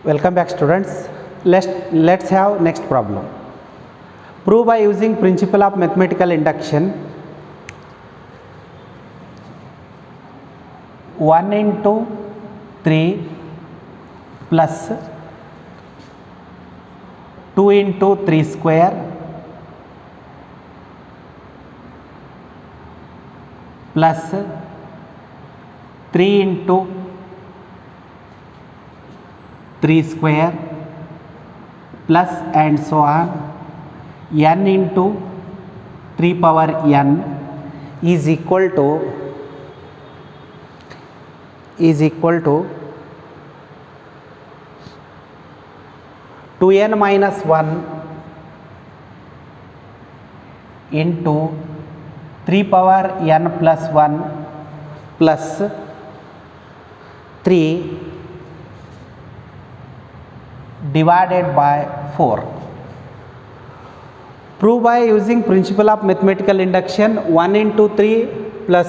Welcome back, students. Let's have next problem. Prove by using principle of mathematical induction 1 into 3 plus 2 into 3 square plus 3 into 3 square plus and so on n into 3 power n is equal to 2n minus 1 into 3 power n plus 1 plus 3 divided by 4. Prove by using principle of mathematical induction 1 into 3 plus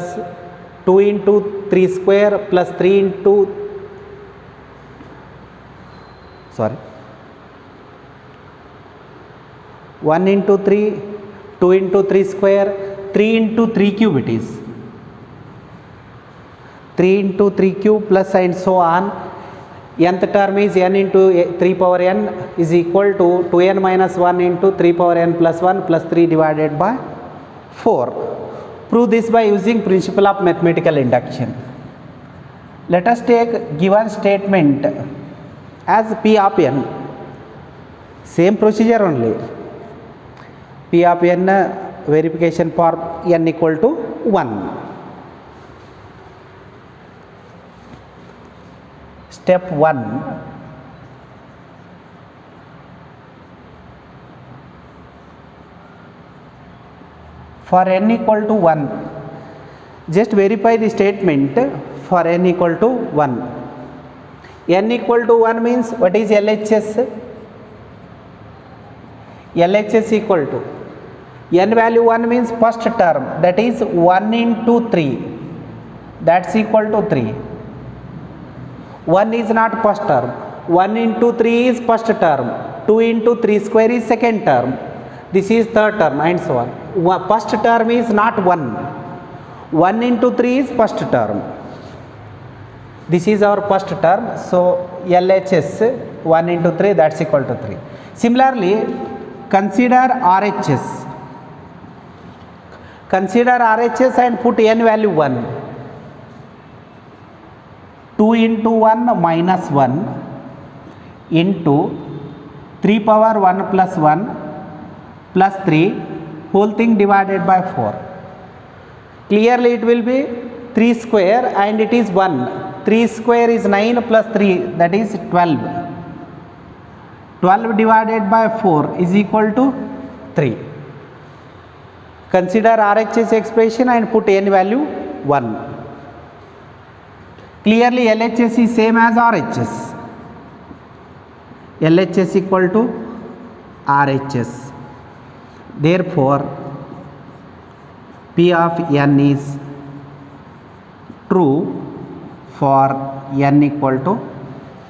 2 into 3 square plus 3 into 1 into 3, 2 into 3 square, 3 into 3 cube it is. 3 into 3 cube plus and so on. Nth term is n into 3 power n is equal to 2n minus 1 into 3 power n plus 1 plus 3 divided by 4. Prove this by using principle of mathematical induction. Let us take given statement as P of n. Same procedure only. P of n verification for n equal to 1. Step 1. For n equal to 1, just verify the statement for n equal to 1. N equal to 1 means what is LHS? LHS equal to n value 1 means first term, that is 1 into 3, that's equal to 3. 1 is not first term, 1 into 3 is first term, 2 into 3 square is second term, this is third term and so on. First term is not 1, 1 into 3 is first term, this is our first term, so LHS 1 into 3 that's equal to 3. Similarly, consider RHS. Consider RHS and put n value 1. 2 into 1 minus 1 into 3 power 1 plus 1 plus 3 whole thing divided by 4. Clearly it will be 3 square and it is 1. 3 square is 9 plus 3, that is 12. 12 divided by 4 is equal to 3. Consider RHS expression and put n value 1. Clearly LHS is same as RHS. LHS equal to RHS. Therefore, P of n is true for n equal to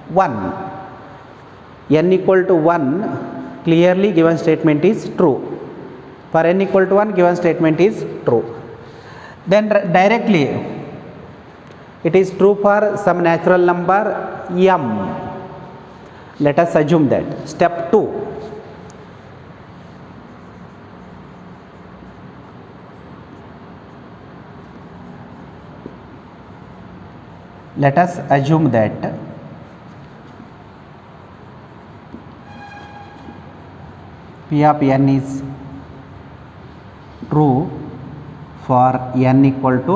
1. N equal to 1, clearly given statement is true. For n equal to 1, given statement is true. Then directly it is true for some natural number m. Let us assume that. Step 2. Let us assume that P of n is true for n equal to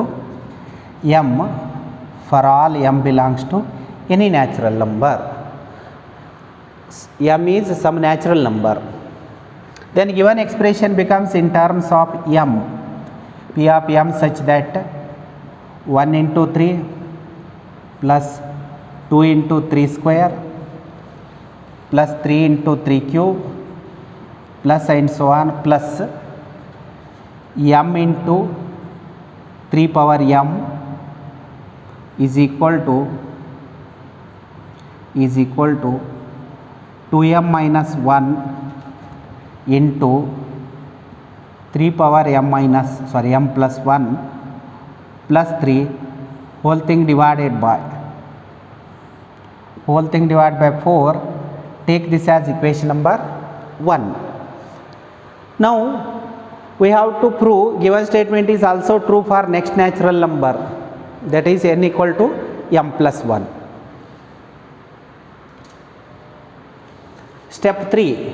m for all m belongs to any natural number. M is some natural number. Then given expression becomes in terms of m. P of m such that 1 into 3 plus 2 into 3 square plus 3 into 3 cube plus and so on plus m into 3 power m is equal to 2m minus 1 into 3 power m plus 1 plus 3 whole thing divided by 4. Take this as equation number 1. Now we have to prove given statement is also true for next natural number, that is n equal to m plus 1. Step 3.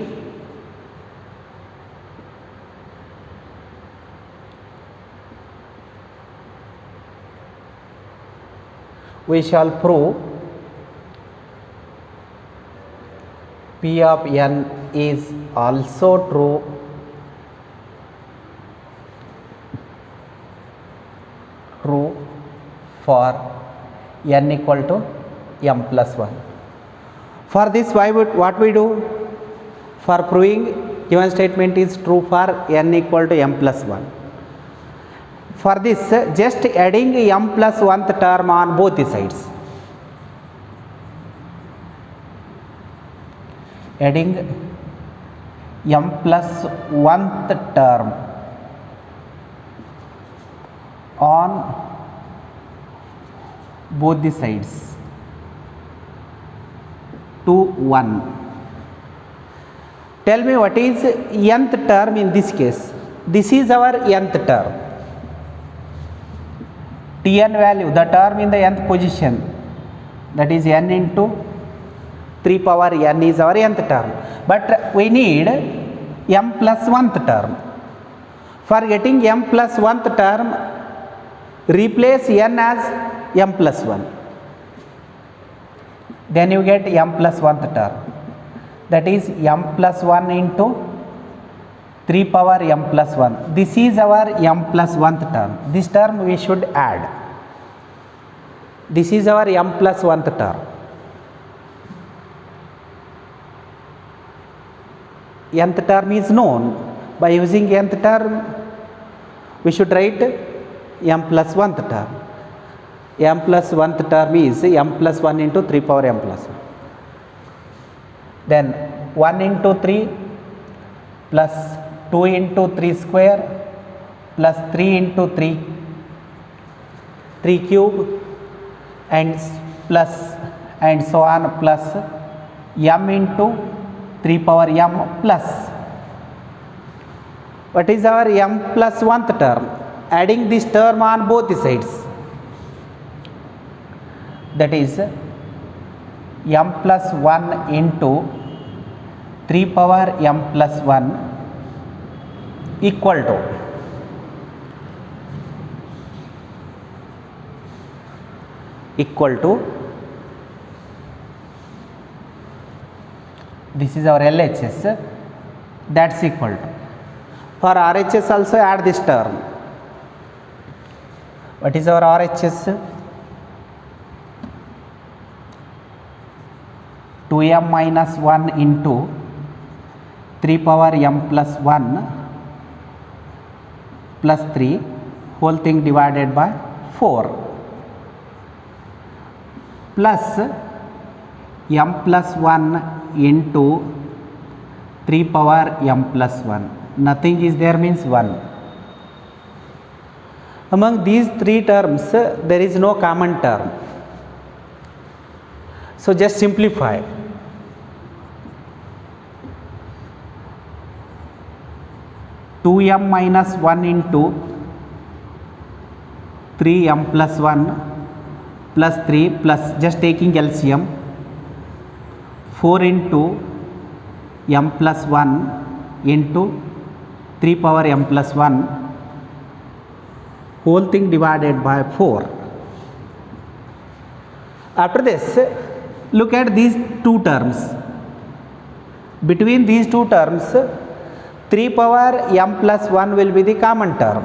We shall prove P of n is also true for n equal to m plus 1. For this, what we do? For proving given statement is true for n equal to m plus 1. For this, just adding m plus 1th term on both the sides. Adding m plus 1th term on both the sides to 1. Tell me what is nth term in this case? This is our nth term. Tn value, the term in the nth position, that is n into 3 power n is our nth term. But we need m plus 1th term. For getting m plus 1th term, replace n as m plus 1. Then you get m plus 1th term. That is m plus 1 into 3 power m plus 1. This is our m plus 1th term. This term we should add. This is our m plus 1th term. Nth term is known. By using nth term, we should write m plus 1th term. M plus 1th term is m plus 1 into 3 power m plus 1. Then 1 into 3 plus 2 into 3 square plus 3 into 3 cube and plus and so on plus m into 3 power m plus. What is our m plus 1th term? Adding this term on both the sides. That is m plus 1 into 3 power m plus 1 equal to this is our LHS, that's equal to. For RHS also add this term. What is our RHS? 2m minus 1 into 3 power m plus 1 plus 3 whole thing divided by 4 plus m plus 1 into 3 power m plus 1. Nothing is there means 1. Among these three terms, there is no common term. So just simplify. 2m minus 1 into 3m plus 1 plus 3 plus just taking LCM 4 into m plus 1 into 3 power m plus 1 whole thing divided by 4. After this, look at these two terms. Between these two terms, 3 power m plus 1 will be the common term.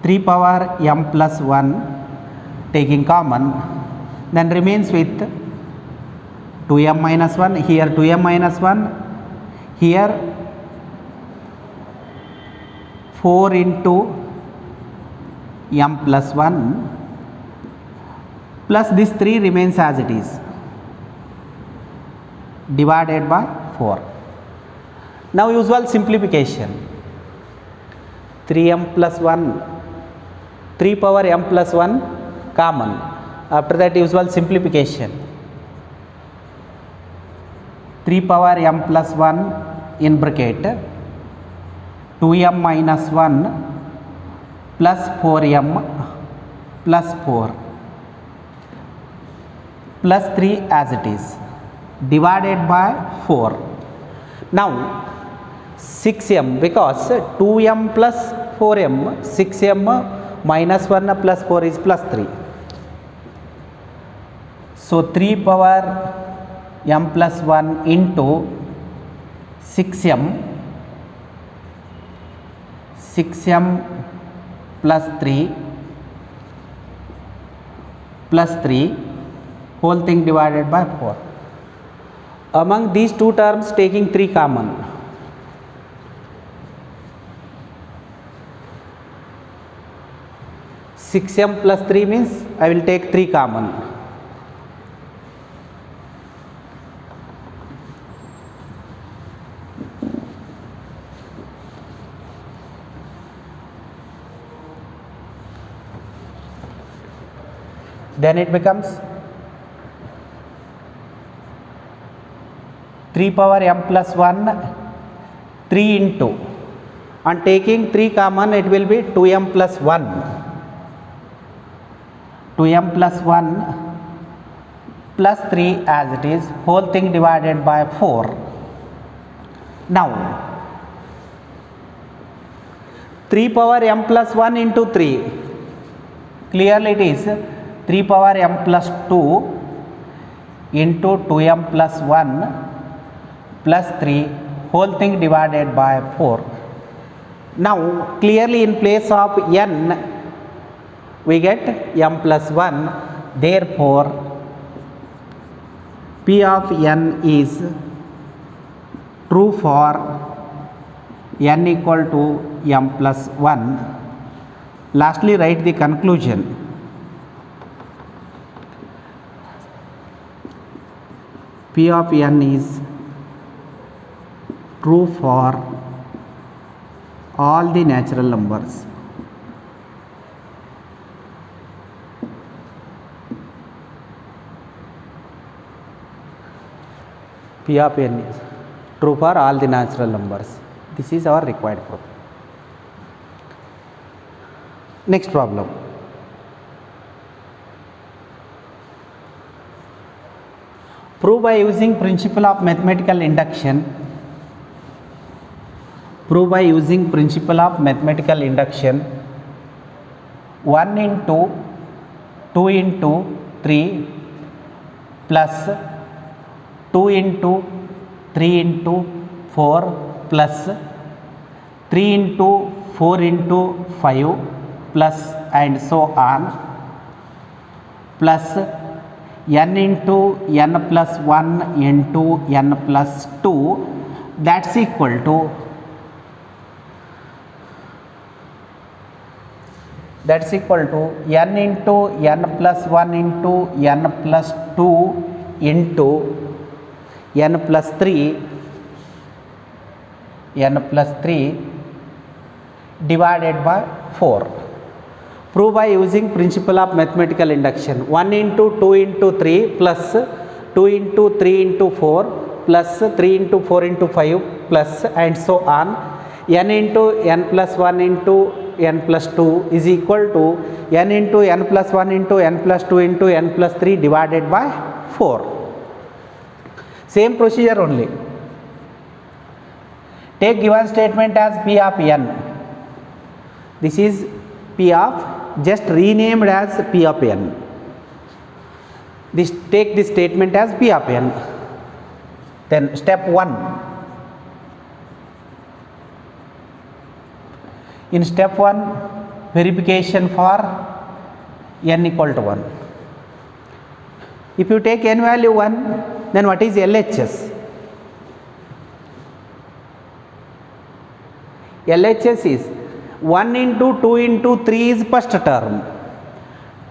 3 power m plus 1 taking common, then remains with 2m minus 1, here 2m minus 1, here 4 into m plus 1 plus this 3 remains as it is. divided by 4. Now usual simplification. 3m plus 1, 3 power m plus 1 common. After that usual simplification. 3 power m plus 1 in bracket 2m minus 1 plus 4m plus 4 plus 3 as it is divided by 4. Now 6m, because 2m plus 4m, 6m minus 1 plus 4 is plus 3. So 3 power m plus 1 into 6m plus 3 whole thing divided by 4. Among these two terms, taking 3 common, six m plus 3 means I will take 3 common. Then it becomes 3 power m plus 1, 3 into, on taking 3 common it will be 2m plus 1, 2m plus 1 plus 3 as it is, whole thing divided by 4. Now 3 power m plus 1 into 3, clearly it is 3 power m plus 2 into 2m plus 1 plus 3 whole thing divided by 4. Now clearly in place of n we get m plus 1, therefore P of n is true for n equal to m plus 1. Lastly, write the conclusion. P of n is true for all the natural numbers. P of n is true for all the natural numbers. This is our required proof. Next problem. Prove by using principle of mathematical induction. Prove by using principle of mathematical induction. 1 into 2 into 3 plus 2 into 3 into 4 plus 3 into 4 into 5 plus and so on, plus n into n plus 1 into n plus 2, that's equal to n into n plus 1 into n plus 2 into n plus 3 divided by 4. Prove by using principle of mathematical induction. 1 into 2 into 3 plus 2 into 3 into 4 plus 3 into 4 into 5 plus and so on, n into n plus 1 into n plus 2 is equal to n into n plus 1 into n plus 2 into n plus 3 divided by 4. Same procedure only. Take given statement as P of n. This is P of, just renamed as P of n. Take this statement as P of n. Then step 1. In step 1, verification for n equal to 1. If you take n value 1, then what is LHS? LHS is 1 into 2 into 3 is first term,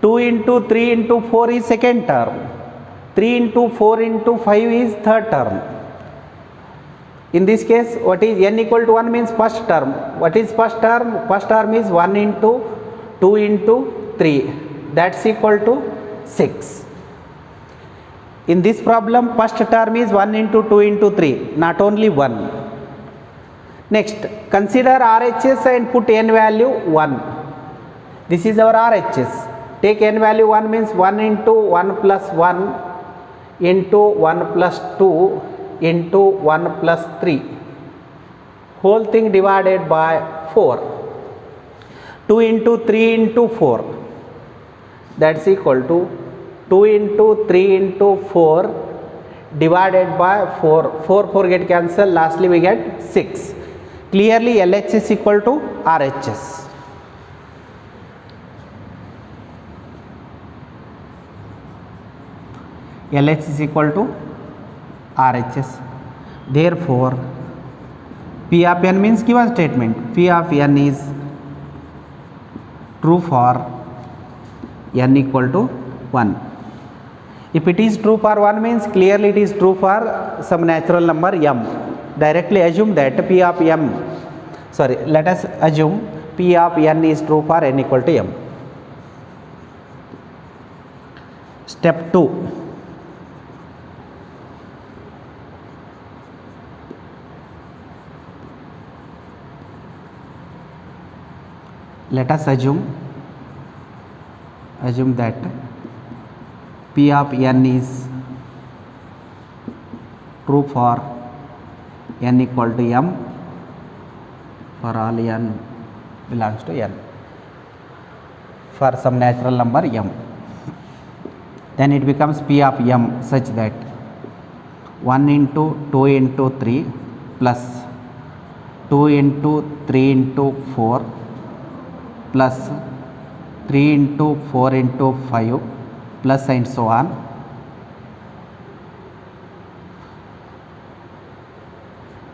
2 into 3 into 4 is second term, 3 into 4 into 5 is third term. In this case, what is n equal to 1 means first term. What is first term? First term is 1 into 2 into 3, that's equal to 6. In this problem, first term is 1 into 2 into 3, not only 1. Next, consider RHS and put n value 1. This is our RHS. Take n value 1 means 1 into 1 plus 1 into 1 plus 2 into 1 plus 3. Whole thing divided by 4. 2 into 3 into 4. That's equal to 2 into 3 into 4 divided by 4. 4 get cancelled. Lastly we get 6. Clearly LHS equal to RHS. LHS is equal to RHS. Therefore, P of n means given statement. P of n is true for n equal to 1. If it is true for 1 means clearly it is true for some natural number m. Directly assume that P of m, let us assume P of n is true for n equal to m. Step 2. Let us assume that P of n is true for n equal to m for all n belongs to n for some natural number m. Then it becomes P of m such that 1 into 2 into 3 plus 2 into 3 into 4 plus 3 into 4 into 5 plus and so on.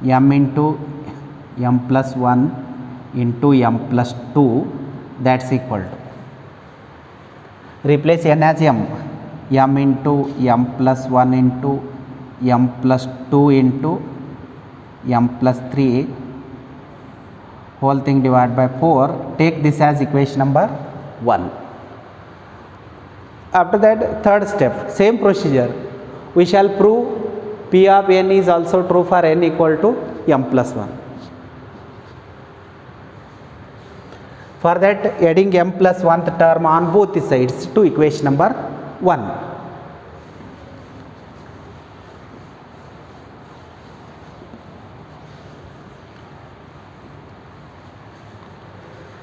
M into m plus 1 into m plus 2, that's equal to, replace n as m into m plus 1 into m plus 2 into m plus 3, whole thing divided by 4. Take this as equation number 1. After that, third step, same procedure. We shall prove P of n is also true for n equal to m plus 1. For that, adding m plus 1th term on both the sides to equation number 1.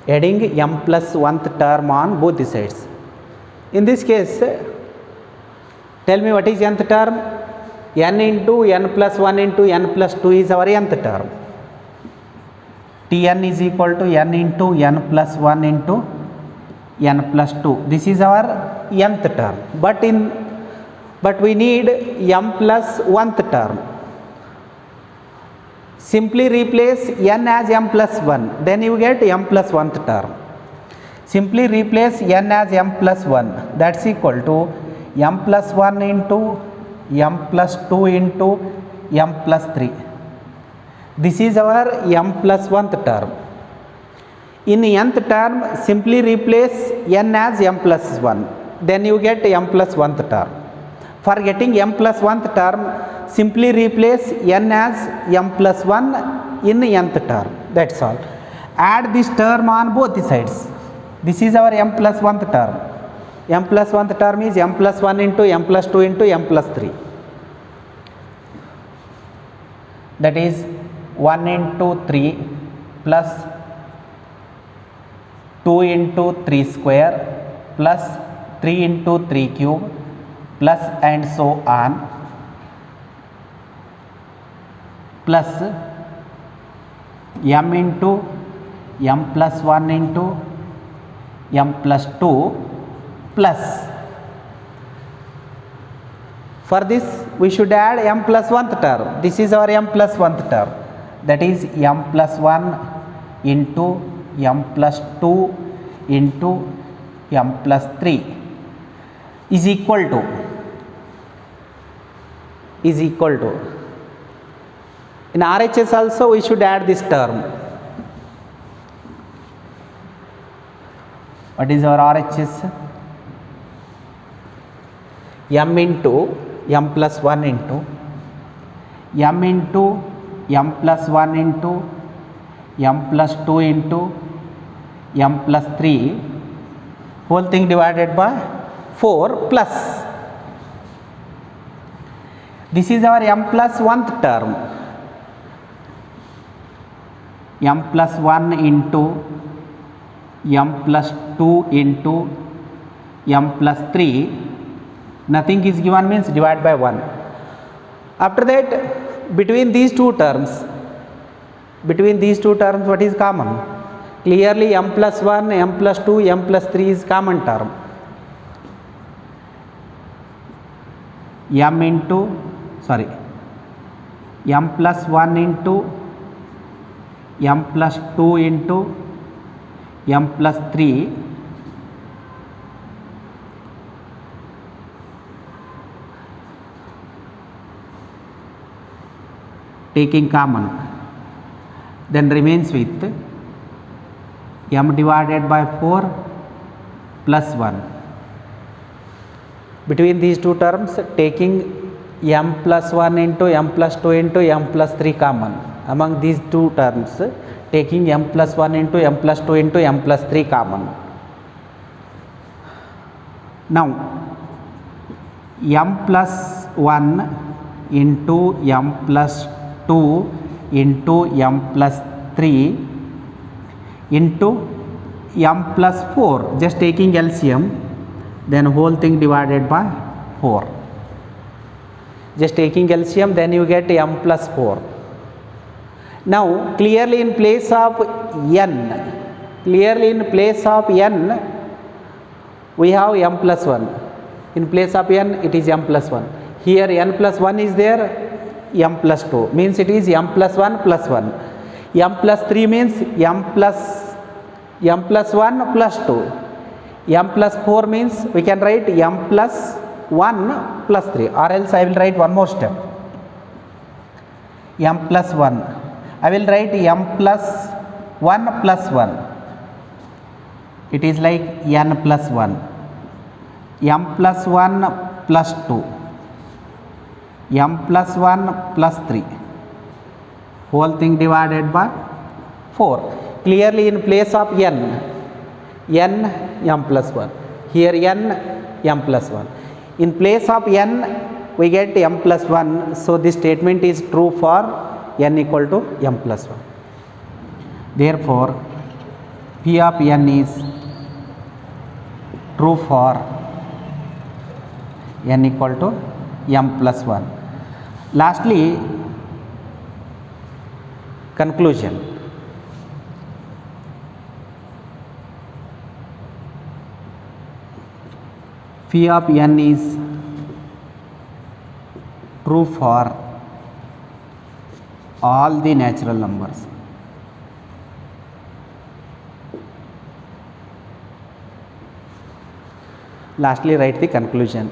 Adding m plus 1th term on both the sides. In this case, tell me what is nth term? N into n plus 1 into n plus 2 is our nth term. Tn is equal to n into n plus 1 into n plus 2. This is our nth term. But we need m plus 1th term. Simply replace n as m plus 1, then you get m plus 1th term. Simply replace n as m plus 1, that's equal to m plus 1 into m plus 2 into m plus 3. This is our m plus 1th term. In nth term, simply replace n as m plus 1, then you get m plus 1th term. For getting m plus 1th term, simply replace n as m plus 1 in nth term, that's all. Add this term on both the sides. This is our m plus 1th term. M plus 1th term is m plus 1 into m plus 2 into m plus 3. That is 1 into 3 plus 2 into 3 square plus 3 into 3 cube plus and so on, plus m into m plus 1 into m plus 2 plus. For this we should add m plus 1th term. This is our m plus 1th term, that is m plus 1 into m plus 2 into m plus 3 is equal to is equal to, in RHS also we should add this term. What is our RHS? M into m plus 1 into m into m plus 1 into m plus 2 into m plus 3 whole thing divided by 4 plus. This is our m plus 1th term. M plus 1 into m plus 2 into m plus 3, nothing is given means divide by 1. After that, between these two terms what is common? Clearly m plus 1, m plus 2, m plus 3 is common term. M plus 1 into m plus 2 into m plus 3 taking common, then remains with m divided by 4 plus 1. Between these two terms, taking m plus 1 into m plus 2 into m plus 3 common. Among these two terms, taking m plus 1 into m plus 2 into m plus 3 common. Now, m plus 1 into m plus 2 into m plus 3 into m plus 4, just taking LCM, then whole thing divided by 4. Just taking LCM, then you get m plus 4. Now, clearly in place of n, we have m plus 1. In place of n, it is m plus 1. Here n plus 1 is there, m plus 2 means it is m plus 1 plus 1. M plus 3 means m plus 1 plus 2. M plus 4 means we can write m plus 1 plus 3, or else I will write one more step. M plus 1, I will write m plus 1 plus 1. It is like n plus 1. M plus 1 plus 2. M plus 1 plus 3. Whole thing divided by 4. Clearly in place of n m plus 1. Here m plus 1. In place of n, we get m plus 1. So this statement is true for n equal to m plus 1. Therefore, P of n is true for n equal to m plus 1. Lastly, conclusion. Phi of n is true for all the natural numbers. Lastly, write the conclusion.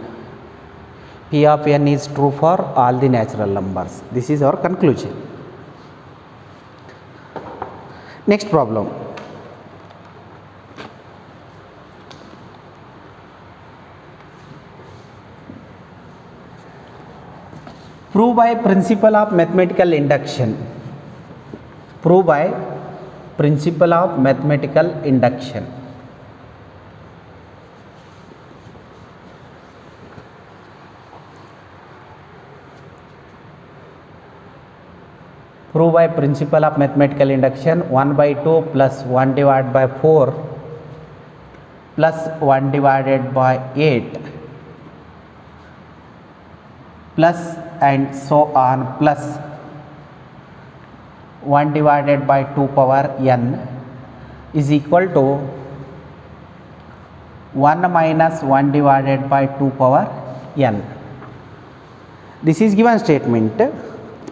P of n is true for all the natural numbers. This is our conclusion. Next problem. Prove by principle of mathematical induction. Prove by principle of mathematical induction. Prove by principle of mathematical induction. 1 by 2 plus 1 divided by 4 plus 1 divided by 8 plus and so on plus 1 divided by 2 power n is equal to 1 minus 1 divided by 2 power n. This is given statement.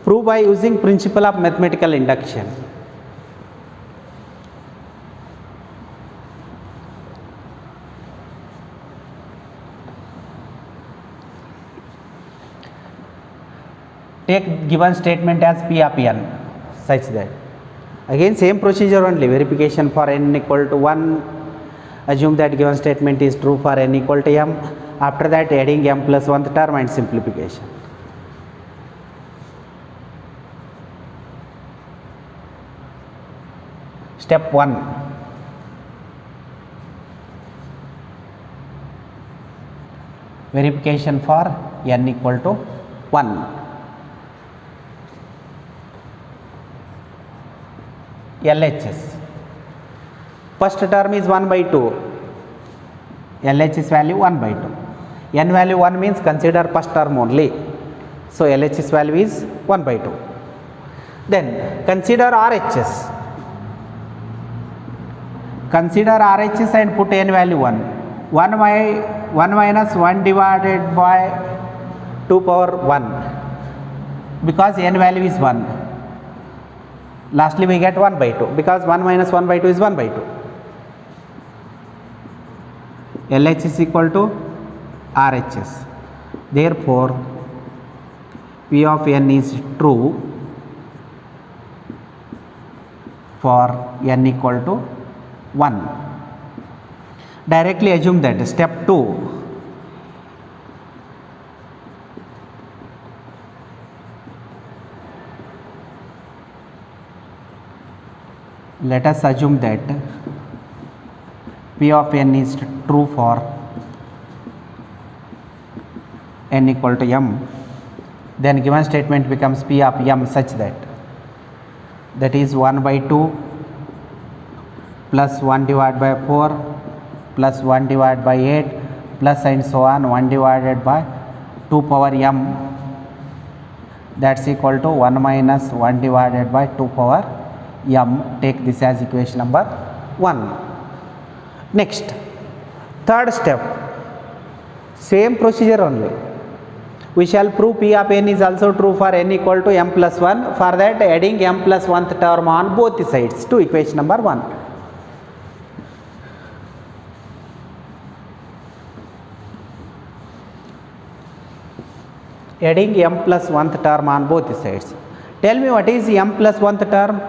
Prove by using principle of mathematical induction. take given statement as P of n such that, again same procedure only, verification for n equal to 1, assume that given statement is true for n equal to m, after that adding m plus 1th term and simplification. Step 1, verification for n equal to 1. LHS, first term is 1 by 2, LHS value 1 by 2, n value 1 means consider first term only, so LHS value is 1 by 2. Then consider RHS, consider RHS and put n value 1, 1 minus 1 divided by 2 power 1, because n value is 1, lastly we get 1 by 2, because 1 minus 1 by 2 is 1 by 2. LHS is equal to RHS, therefore P of n is true for n equal to 1. Directly assume that. Step 2, let us assume that P of n is true for n equal to m, then given statement becomes P of m such that is 1 by 2 plus 1 divided by 4 plus 1 divided by 8 plus and so on 1 divided by 2 power m, that's equal to 1 minus 1 divided by 2 power m. Take this as equation number 1. Next, third step, same procedure only. We shall prove P of n is also true for n equal to m plus 1. For that, adding m plus 1th term on both the sides to equation number 1. Adding m plus 1th term on both the sides. Tell me what is m plus 1th term?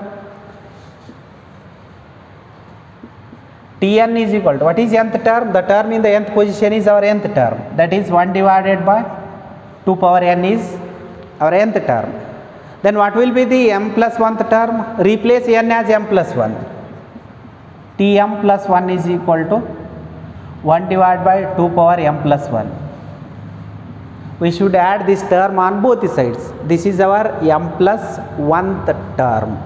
Tn is equal to, what is nth term? The term in the nth position is our nth term, that is 1 divided by 2 power n is our nth term. Then what will be the m plus 1th term? Replace n as m plus 1. Tm plus 1 is equal to 1 divided by 2 power m plus 1. We should add this term on both the sides. This is our m plus 1th term.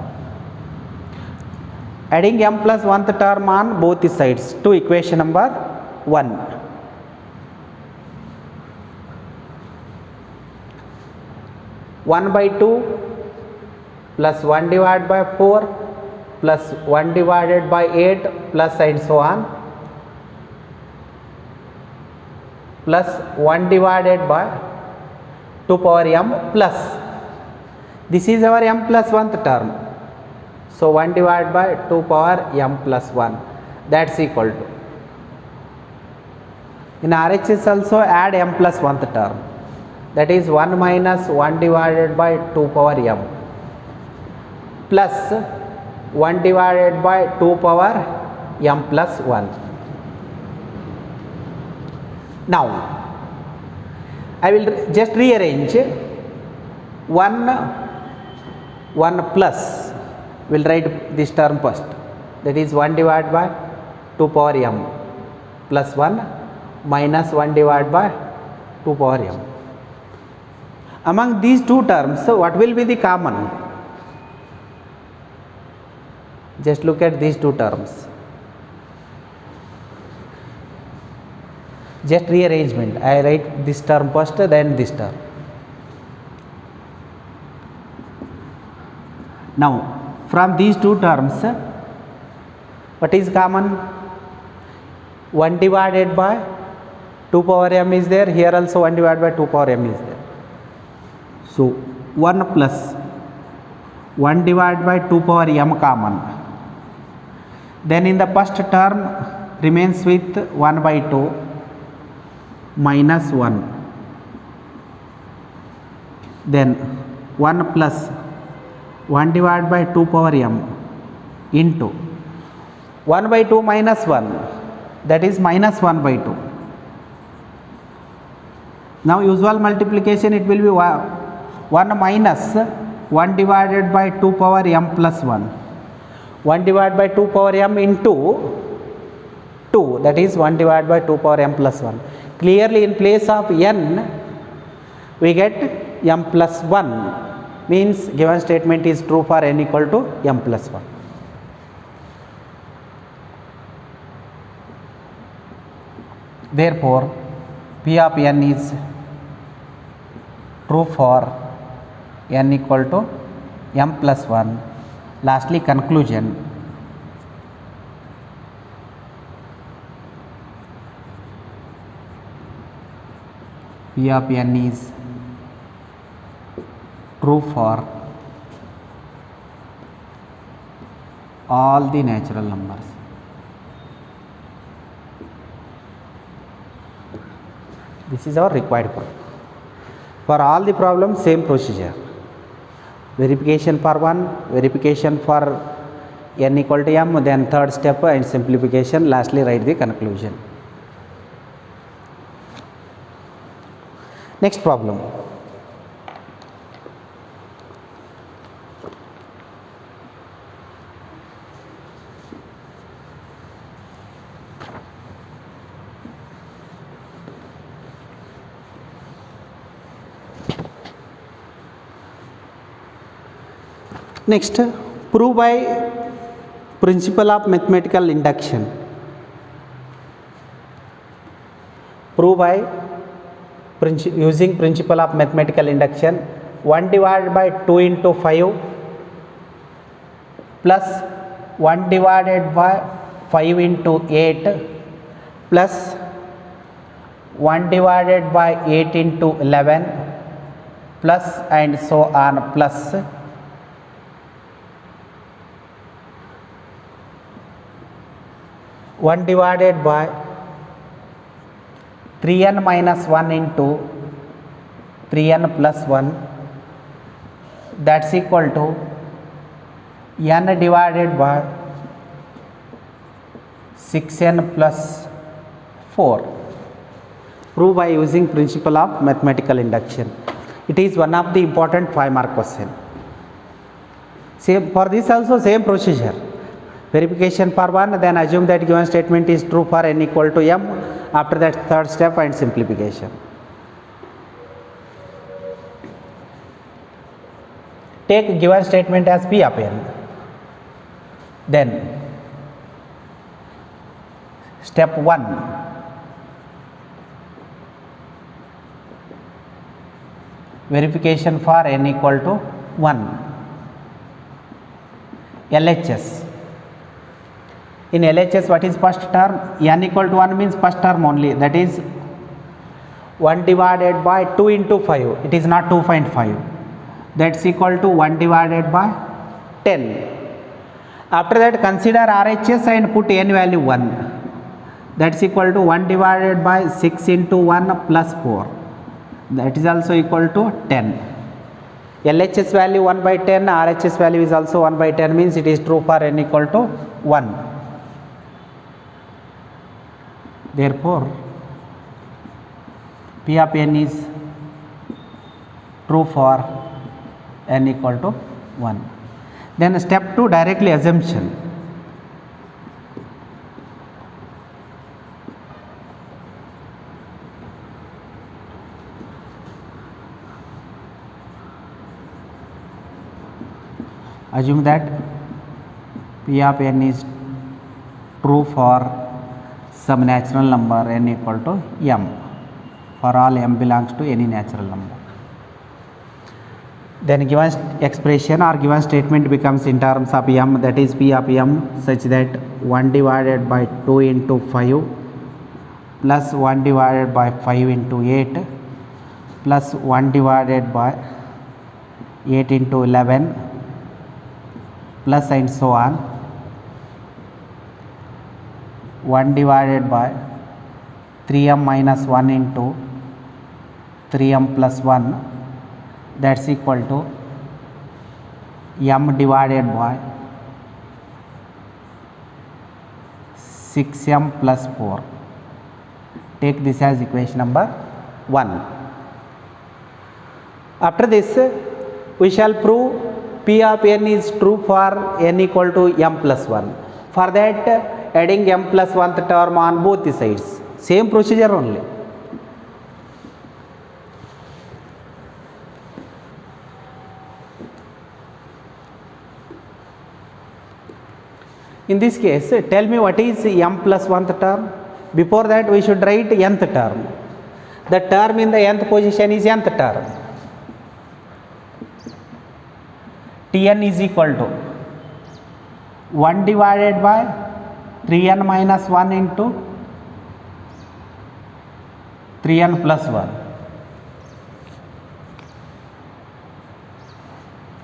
Adding m plus 1th term on both the sides to equation number 1. One by 2 plus 1 divided by 4 plus 1 divided by 8 plus and so on, plus 1 divided by 2 power m plus, this is our m plus 1th term. So 1 divided by 2 power m plus 1, that's equal to, in RHS also add m plus 1th term, that is 1 minus 1 divided by 2 power m plus 1 divided by 2 power m plus 1. Now I will just rearrange 1 plus, will write this term first, that is 1 divided by 2 power m plus 1 minus 1 divided by 2 power m. Among these two terms, so what will be the common? Just look at these two terms. Just rearrangement. I write this term first, then this term. Now, from these two terms, what is common? 1 divided by 2 power m is there. Here also 1 divided by 2 power m is there. So 1 plus 1 divided by 2 power m common. Then in the first term remains with 1 by 2 minus 1. Then 1 plus 1 divided by 2 power m into 1 by 2 minus 1, that is minus 1 by 2. Now usual multiplication, it will be 1 minus 1 divided by 2 power m plus 1. 1 divided by 2 power m into 2, that is 1 divided by 2 power m plus 1. Clearly in place of n we get m plus 1, means given statement is true for n equal to m plus 1. Therefore P of n is true for n equal to m plus 1. Lastly, conclusion. P of n is true for all the natural numbers. This is our required proof. For all the problems, same procedure. Verification for one, verification for n equal to m, then third step and simplification, lastly write the conclusion. Next problem. Next, prove by principle of mathematical induction. Prove by using principle of mathematical induction. 1 divided by 2 into 5 plus 1 divided by 5 into 8 plus 1 divided by 8 into 11 plus and so on, plus 1 divided by 3n minus 1 into 3n plus 1, that's equal to n divided by 6n plus 4. Prove by using principle of mathematical induction. It is one of the important 5-mark question. Same for this also, same procedure. Verification for one, then assume that given statement is true for n equal to m. After that, third step and simplification. Take given statement as P of n. Then step 1, verification for n equal to 1. LHS. In LHS, what is first term? N equal to 1 means first term only, that is 1 divided by 2 into 5, it is not 2.5, that's equal to 1 divided by 10. After that, consider RHS and put n value 1, that's equal to 1 divided by 6 into 1 plus 4, that is also equal to 10. LHS value 1 by 10, RHS value is also 1 by 10, means it is true for n equal to 1. Therefore, P of n is true for n equal to 1. Then step 2, directly assumption. Assume that P of n is true for some natural number n equal to m, for all m belongs to any natural number. Then given expression or given statement becomes in terms of m, that is P of m such that 1 divided by 2 into 5 plus 1 divided by 5 into 8 plus 1 divided by 8 into 11 plus and so on, 1 divided by 3m minus 1 into 3m plus 1, that's equal to m divided by 6m plus 4. Take this as equation number 1. After this we shall prove p of n is true for n equal to m plus 1. For that, adding m plus 1th term on both the sides. Same procedure only. In this case, tell me what is m plus 1th term. Before that, we should write nth term. The term in the nth position is nth term. Tn is equal to 1 divided by 3n minus 1 into 3n plus 1.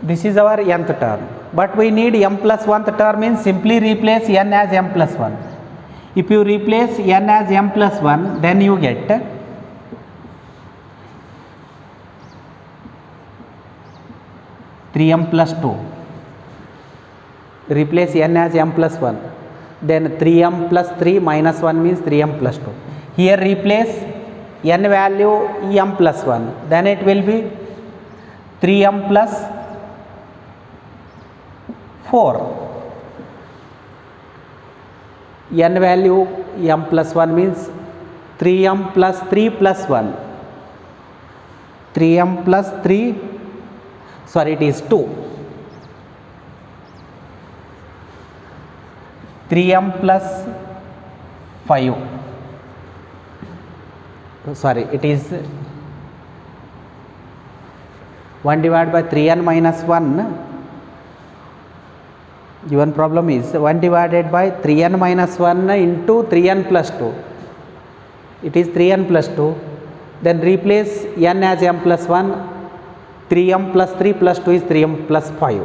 This is our nth term. But we need m plus 1th term means simply replace n as m plus 1. If you replace n as m plus 1, then you get 3m plus 2. Replace n as m plus 1. Then 3m plus 3 minus 1 means 3m plus 2. Here replace n value m plus 1. Then it will be 3m plus 4. N value m plus 1 means 3m plus 3 plus 1. 3m plus 3, sorry, it is 2. 3m plus 5. Sorry, it is 1 divided by 3n minus 1. Given problem is 1 divided by 3n minus 1 into 3n plus 2. It is 3n plus 2. Then replace n as m plus 1. 3m plus 3 plus 2 is 3m plus 5.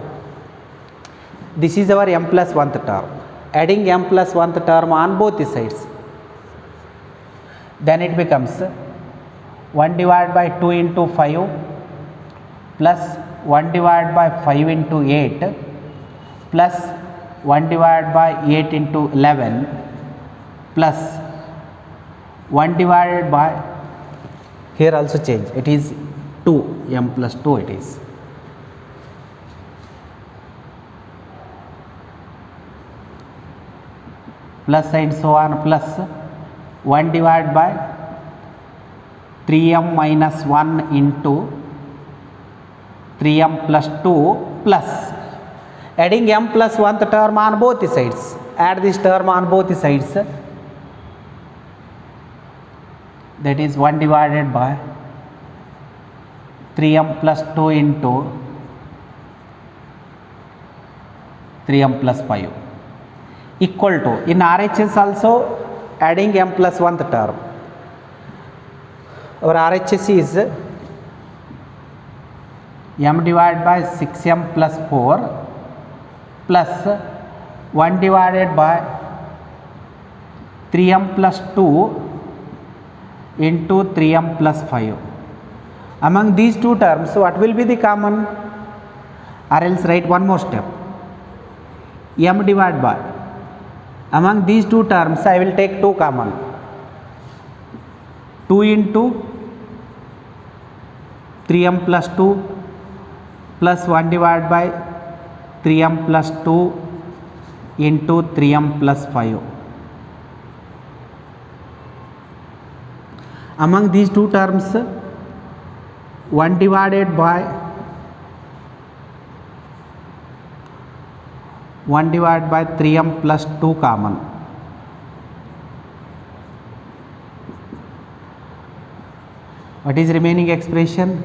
This is our m plus 1th term. Adding m plus 1th term on both the sides. Then it becomes 1 divided by 2 into 5 plus 1 divided by 5 into 8 plus 1 divided by 8 into 11 plus 1 divided by, here also change, it is 2, m plus 2 it is. Plus and so on, plus 1 divided by 3m minus 1 into 3m plus 2 plus adding m plus 1th term on both the sides. Add this term on both the sides. That is 1 divided by 3m plus 2 into 3m plus 5 equal to, in RHS also adding m plus 1th term. Our RHS is m divided by 6m plus 4 plus 1 divided by 3m plus 2 into 3m plus 5. Among these two terms, what will be the common? Or else write one more step. M divided by, among these two terms I will take 2 common. 2 into 3m plus 2 plus 1 divided by 3m plus 2 into 3m plus 5. Among these two terms, 1 divided by 3m plus 2 common. What is remaining expression?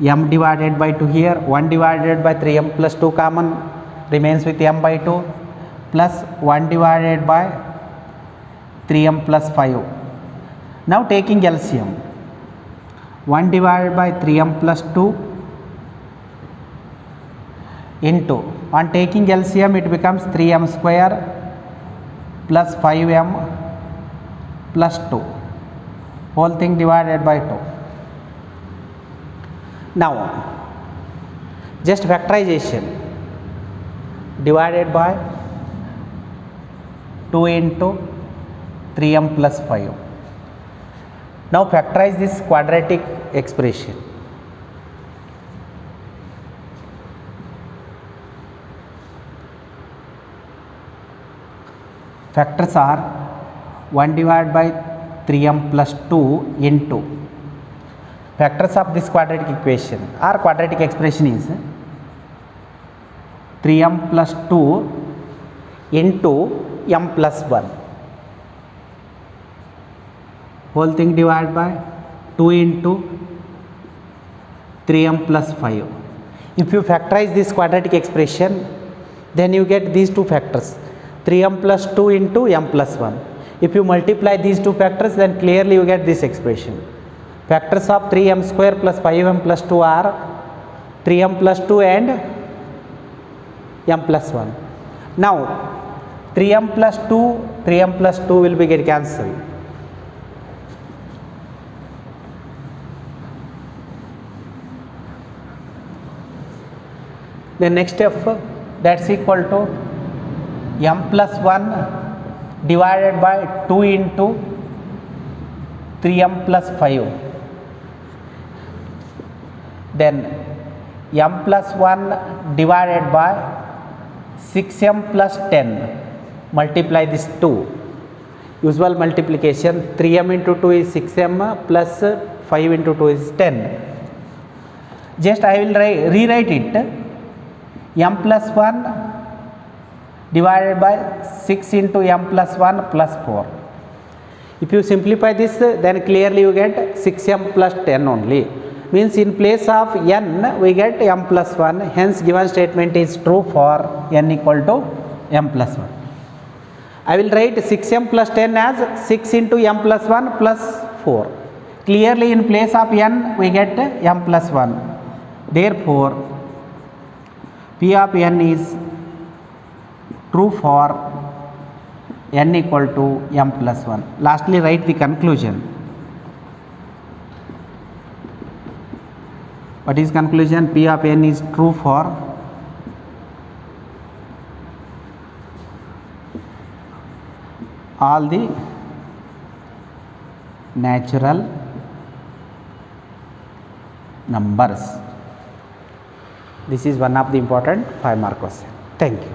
M divided by 2 here, 1 divided by 3m plus 2 common, remains with m by 2 plus 1 divided by 3m plus 5. Now taking LCM, 1 divided by 3m plus 2 into, on taking LCM it becomes 3m square plus 5m plus 2, whole thing divided by 2. Now just factorization, divided by 2 into 3m plus 5. Now factorize this quadratic expression. Factors are 1 divided by 3m plus 2 into factors of this quadratic equation or quadratic expression is 3m plus 2 into m plus 1, whole thing divided by 2 into 3m plus 5. If you factorize this quadratic expression, then you get these two factors, 3m plus 2 into m plus 1. If you multiply these two factors, then clearly you get this expression. Factors of 3m square plus 5m plus 2 are 3m plus 2 and m plus 1. Now 3m plus 2 will be get cancelled. The next step, that's equal to m plus 1 divided by 2 into 3m plus 5. Then m plus 1 divided by 6m plus 10. Multiply this 2. Usual multiplication, 3m into 2 is 6m plus 5 into 2 is 10. Just I will rewrite it, m plus 1 divided by 6 into m plus 1 plus 4. If you simplify this, then clearly you get 6m plus 10 only. Means in place of n we get m plus 1. Hence given statement is true for n equal to m plus 1. I will write 6m plus 10 as 6 into m plus 1 plus 4. Clearly in place of n we get m plus 1. Therefore P of n is true for n equal to m plus 1. Lastly write the conclusion. What is conclusion? P of n is true for all the natural numbers. This is one of the important 5-mark question. Thank you.